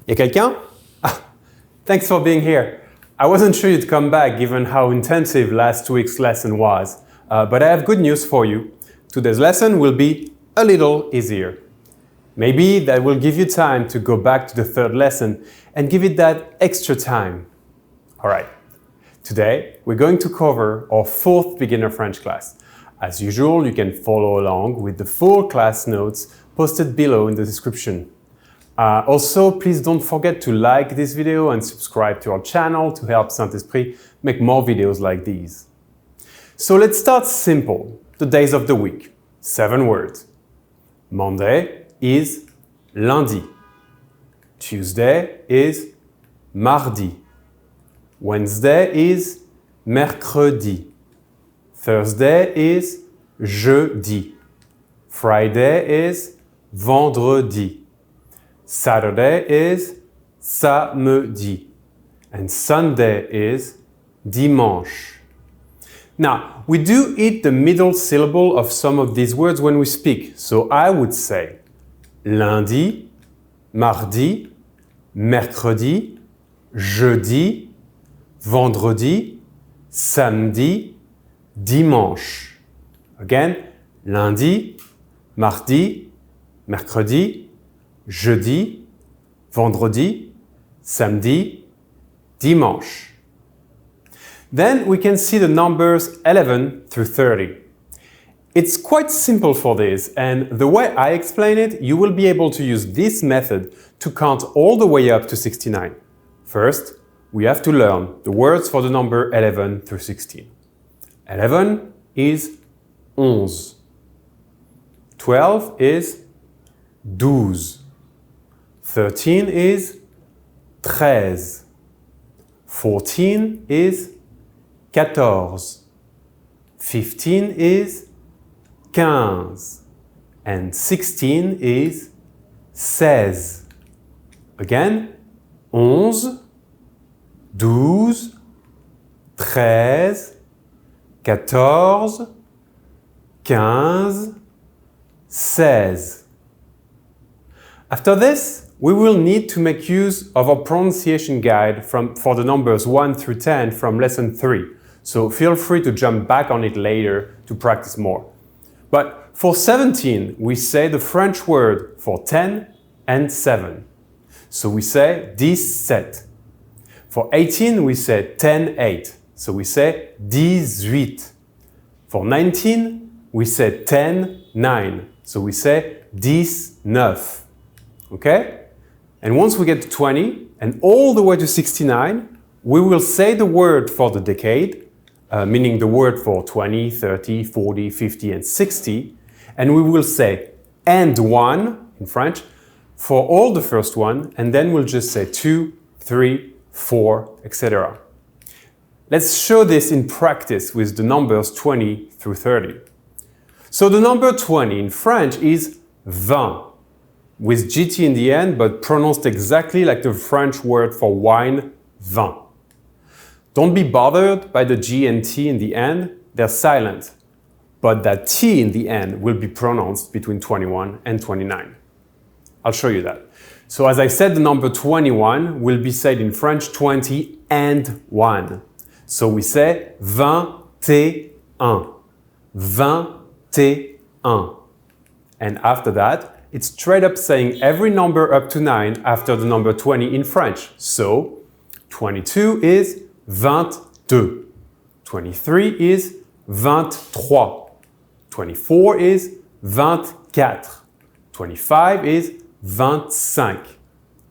Y'a quelqu'un? Ah, thanks for being here. I wasn't sure you'd come back given how intensive last week's lesson was, but I have good news for you. Today's lesson will be a little easier. Maybe that will give you time to go back to the third lesson and give it that extra time. Alright, today we're going to cover our fourth beginner French class. As usual, you can follow along with the full class notes posted below in the description. Also, please don't forget to like this video and subscribe to our channel to help Saint-Esprit make more videos like these. So let's start simple. The days of the week. 7 words. Monday is lundi. Tuesday is mardi. Wednesday is mercredi. Thursday is jeudi. Friday is vendredi. Saturday is samedi. And Sunday is dimanche. Now, we do eat the middle syllable of some of these words when we speak. So I would say lundi, mardi, mercredi, jeudi, vendredi, samedi, dimanche. Again, lundi, mardi, mercredi, jeudi, vendredi, samedi, dimanche. Then we can see the numbers 11 through 30. It's quite simple for this, and the way I explain it, you will be able to use this method to count all the way up to 69. First, we have to learn the words for the number 11 through 16. 11 is 11. 12 is 12. 13 is 13. 14 is 14. 15 is 15. And 16 is 16. Again, 11, 12, 13, 14, 15, 16. After this, we will need to make use of our pronunciation guide for the numbers 1 through 10 from lesson 3. So feel free to jump back on it later to practice more. But for 17, we say the French word for 10 and 7. So we say 17. For 18, we say 10, 8. So we say 18. For 19, we say 10, 9. So we say 19. Okay? And once we get to 20 and all the way to 69, we will say the word for the decade, meaning the word for 20, 30, 40, 50, and 60. And we will say and 1 in French for all the first one, and then we'll just say 2, 3, 4, etc. Let's show this in practice with the numbers 20 through 30. So the number 20 in French is 20, with GT in the end, but pronounced exactly like the French word for wine, vin. Don't be bothered by the G and T in the end, they're silent. But that T in the end will be pronounced between 21 and 29. I'll show you that. So as I said, the number 21 will be said in French 20 and 1. So we say 21. 21. And after that, it's straight up saying every number up to 9 after the number 20 in French. So 22 is 22. 23 is 23. 24 is 24. 25 is 25.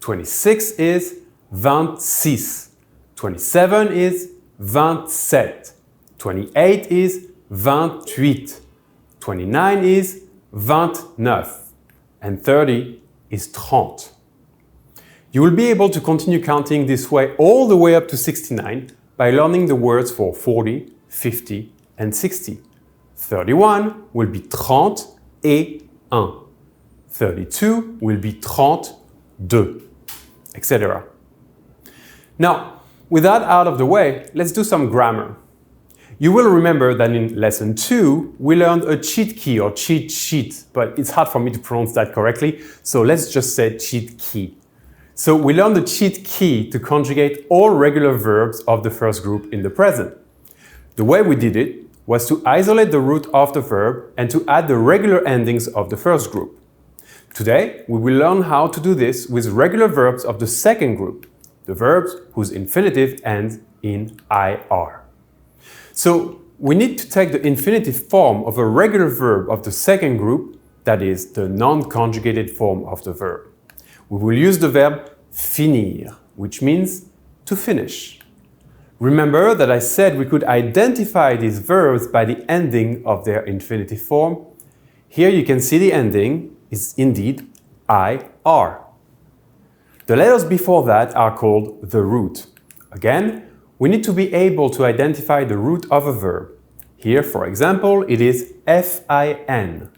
26 is 26. 27 is 27. 28 is 28. 29 is 29. And 30 is 30. You will be able to continue counting this way all the way up to 69 by learning the words for 40, 50, and 60. 31 will be 30 et 1. 32 will be 32, etc. Now, with that out of the way, let's do some grammar. You will remember that in lesson 2, we learned a cheat key or cheat sheet, but it's hard for me to pronounce that correctly, so let's just say cheat key. So we learned the cheat key to conjugate all regular verbs of the first group in the present. The way we did it was to isolate the root of the verb and to add the regular endings of the first group. Today, we will learn how to do this with regular verbs of the second group, the verbs whose infinitive ends in IR. So we need to take the infinitive form of a regular verb of the second group, that is, the non-conjugated form of the verb. We will use the verb finir, which means to finish. Remember that I said we could identify these verbs by the ending of their infinitive form. Here you can see the ending is indeed IR. The letters before that are called the root. Again, we need to be able to identify the root of a verb. Here, for example, it is FIN.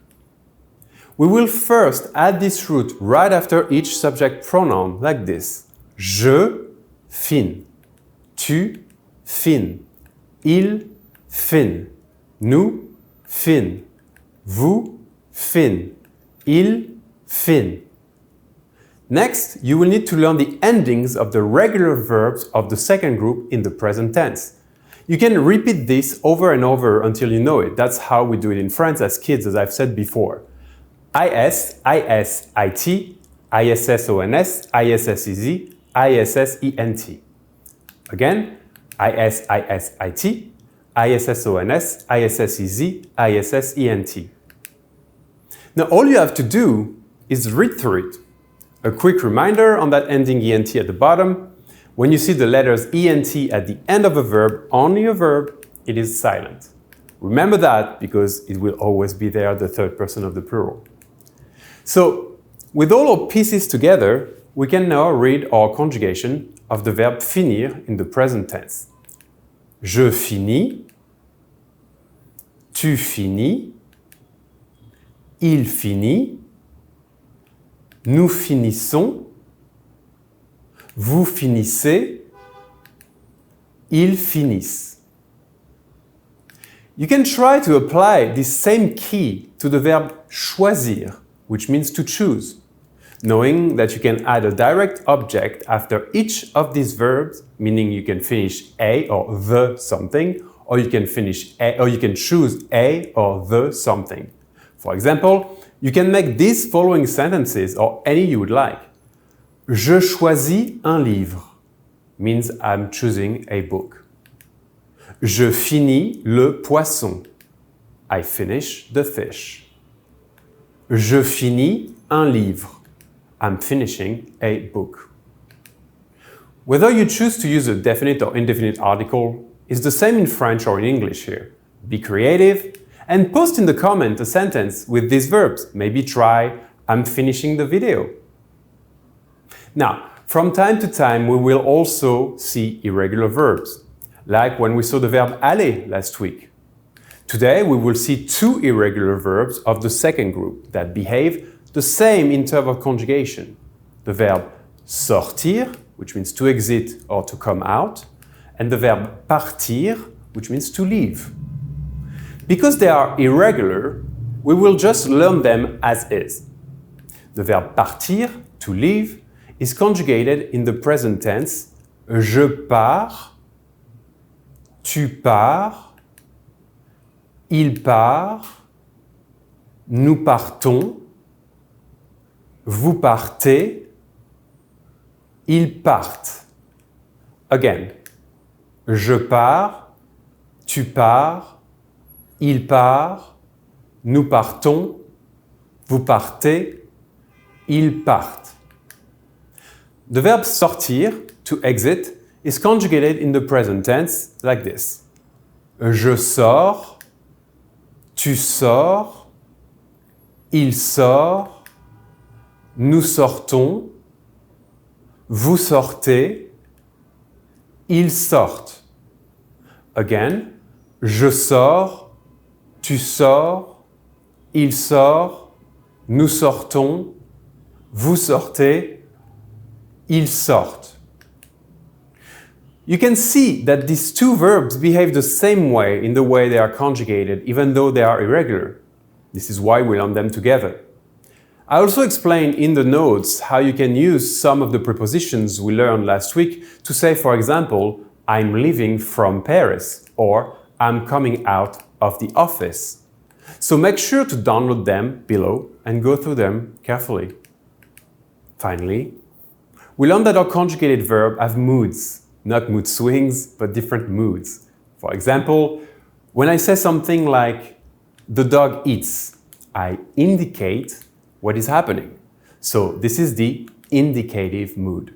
We will first add this root right after each subject pronoun, like this. Je fin. Tu fin. Il fin. Nous fin. Vous fin. Il fin. Next, you will need to learn the endings of the regular verbs of the second group in the present tense. You can repeat this over and over until you know it. That's how we do it in France as kids, as I've said before. IS, IS, IT, ISSONS, ISSEZ, ISSENT. Again, IS, IS, IT, ISSONS, ISSEZ, ISSENT. Now all you have to do is read through it. A quick reminder on that ending ENT at the bottom. When you see the letters ENT at the end of a verb, only a verb, it is silent. Remember that because it will always be there, the third person of the plural. So, with all our pieces together, we can now read our conjugation of the verb finir in the present tense. Je finis, tu finis, il finit, nous finissons, vous finissez, ils finissent. You can try to apply this same key to the verb choisir, which means to choose, knowing that you can add a direct object after each of these verbs, meaning you can finish a or the something, or you can choose a or the something. For example, you can make these following sentences or any you would like. Je choisis un livre means I'm choosing a book. Je finis le poisson. I finish the fish. Je finis un livre. I'm finishing a book. Whether you choose to use a definite or indefinite article is the same in French or in English here. Be creative and post in the comment a sentence with these verbs. Maybe try, I'm finishing the video. Now, from time to time, we will also see irregular verbs, like when we saw the verb aller last week. Today, we will see two irregular verbs of the second group that behave the same in terms of conjugation. The verb sortir, which means to exit or to come out, and the verb partir, which means to leave. Because they are irregular, we will just learn them as is. The verb partir, to leave, is conjugated in the present tense. Je pars, tu pars, il part, nous partons, vous partez, ils partent. Again, je pars, tu pars, il part, nous partons, vous partez, ils partent. The verb sortir, to exit, is conjugated in the present tense like this. Je sors, tu sors, il sort, nous sortons, vous sortez, ils sortent. Again, je sors, tu sors, il sort, nous sortons, vous sortez, ils sortent. You can see that these two verbs behave the same way in the way they are conjugated, even though they are irregular. This is why we learn them together. I also explained in the notes how you can use some of the prepositions we learned last week to say, for example, I'm leaving from Paris or I'm coming out of the office. So make sure to download them below and go through them carefully. Finally, we learned that our conjugated verbs have moods, not mood swings, but different moods. For example, when I say something like, the dog eats, I indicate what is happening. So this is the indicative mood.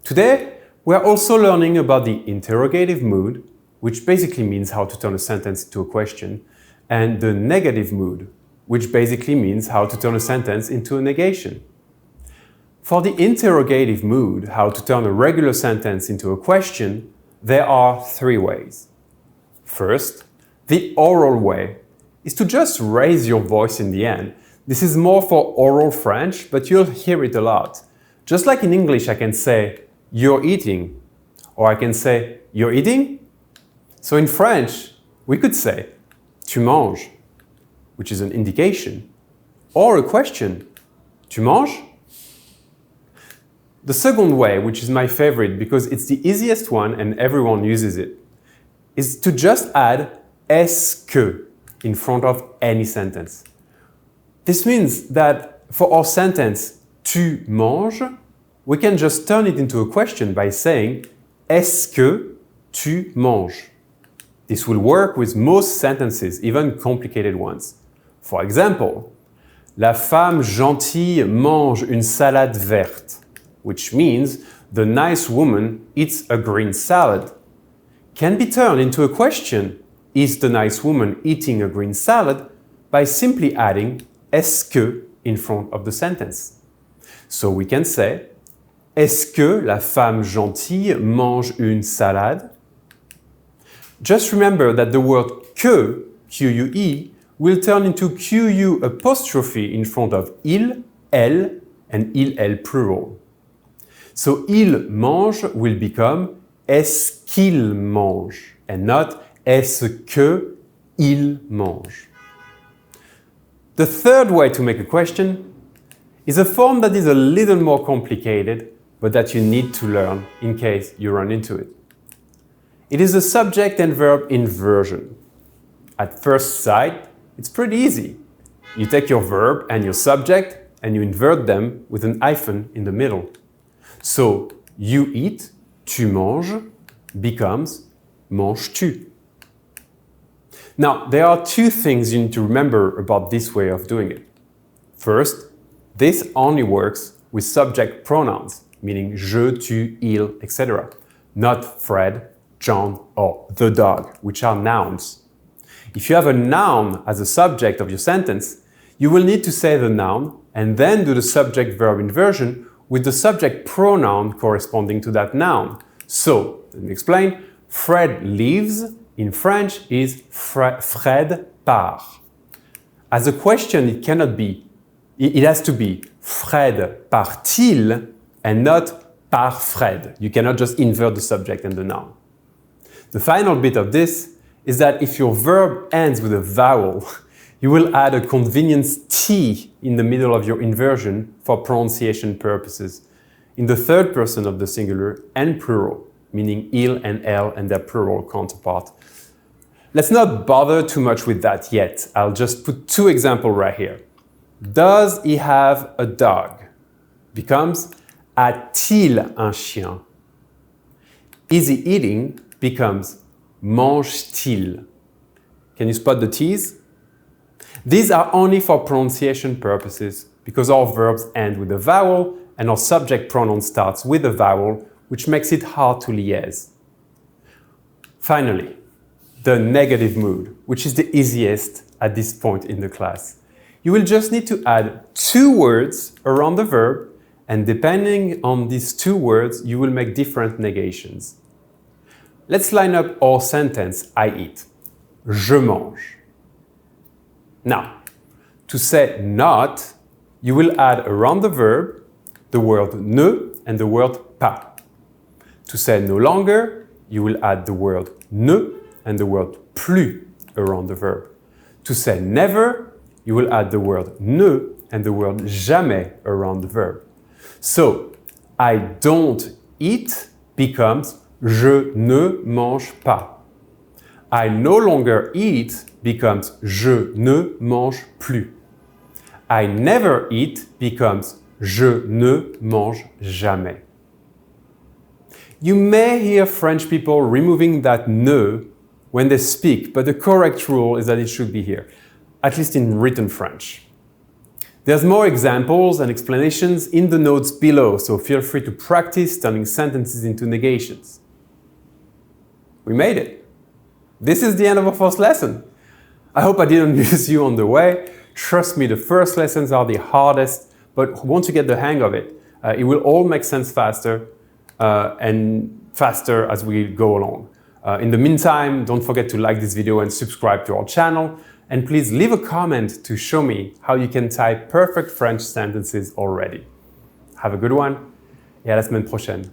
Today, we are also learning about the interrogative mood, which basically means how to turn a sentence into a question, and the negative mood, which basically means how to turn a sentence into a negation. For the interrogative mood, how to turn a regular sentence into a question, there are three ways. First, the oral way is to just raise your voice in the end. This is more for oral French, but you'll hear it a lot. Just like in English, I can say, you're eating, or I can say, you're eating. So in French, we could say, tu manges, which is an indication, or a question, tu manges? The second way, which is my favorite because it's the easiest one and everyone uses it, is to just add est-ce que in front of any sentence. This means that for our sentence, tu manges, we can just turn it into a question by saying, est-ce que tu manges? This will work with most sentences, even complicated ones. For example, la femme gentille mange une salade verte, which means the nice woman eats a green salad, can be turned into a question, is the nice woman eating a green salad, by simply adding est-ce que in front of the sentence. So we can say, est-ce que la femme gentille mange une salade? Just remember that the word que, Q-U-E, will turn into Q-U apostrophe in front of il, elle, and il-elle plural. So il mange will become est-ce qu'il mange, and not est-ce que il mange. The third way to make a question is a form that is a little more complicated, but that you need to learn in case you run into it. It is a subject and verb inversion. At first sight, it's pretty easy. You take your verb and your subject and you invert them with an hyphen in the middle. So, you eat, tu manges, becomes manges-tu. Now, there are two things you need to remember about this way of doing it. First, this only works with subject pronouns, meaning je, tu, il, etc. Not Fred, John, or the dog, which are nouns. If you have a noun as a subject of your sentence, you will need to say the noun and then do the subject-verb inversion with the subject pronoun corresponding to that noun. So, let me explain. Fred leaves in French is Fred part. As a question, it cannot be, it has to be Fred part-il and not par Fred. You cannot just invert the subject and the noun. The final bit of this is that if your verb ends with a vowel, you will add a convenience T in the middle of your inversion for pronunciation purposes in the third person of the singular and plural, meaning il and elle and their plural counterpart. Let's not bother too much with that yet. I'll just put two examples right here. Does he have a dog? Becomes a-t-il un chien? Is he eating? Becomes mange-t-il? Can you spot the T's? These are only for pronunciation purposes because our verbs end with a vowel and our subject pronoun starts with a vowel, which makes it hard to liaise. Finally, the negative mood, which is the easiest at this point in the class. You will just need to add two words around the verb, and depending on these two words, you will make different negations. Let's line up our sentence, I eat. Je mange. Now, to say not, you will add around the verb the word ne and the word pas. To say no longer, you will add the word ne and the word plus around the verb. To say never, you will add the word ne and the word jamais around the verb. So, I don't eat becomes je ne mange pas. I no longer eat becomes je ne mange plus. I never eat becomes je ne mange jamais. You may hear French people removing that ne when they speak, but the correct rule is that it should be here, at least in written French. There's more examples and explanations in the notes below, so feel free to practice turning sentences into negations. We made it. This is the end of our first lesson. I hope I didn't lose you on the way. Trust me, the first lessons are the hardest, but once you get the hang of it, it will all make sense faster and faster as we go along. In the meantime, don't forget to like this video and subscribe to our channel. And please leave a comment to show me how you can type perfect French sentences already. Have a good one et à la semaine prochaine.